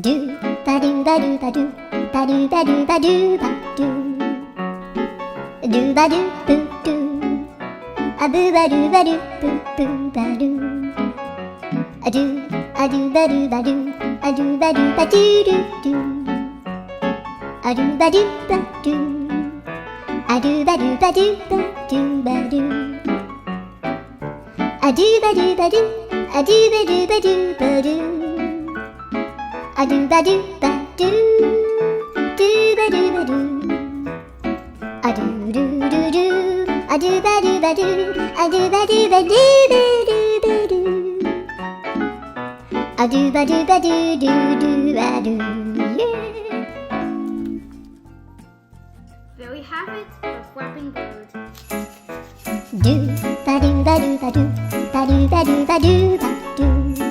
do ba do ba do ba do ba do ba do ba do ba do ba do boo do a boo ba do ba do boo boo ba do a do ba do ba do a do ba do ba do do do a do ba do ba do a do ba do ba do ba do ba do a do ba do ba do a do ba do ba do ba do a do ba do ba do do ba do ba do a do do do do a do ba do ba do a do ba do ba do ba do ba do a do ba do ba do do do ba do. There we have it, the flapping bird. Do ba do ba do ba do ba do ba do ba do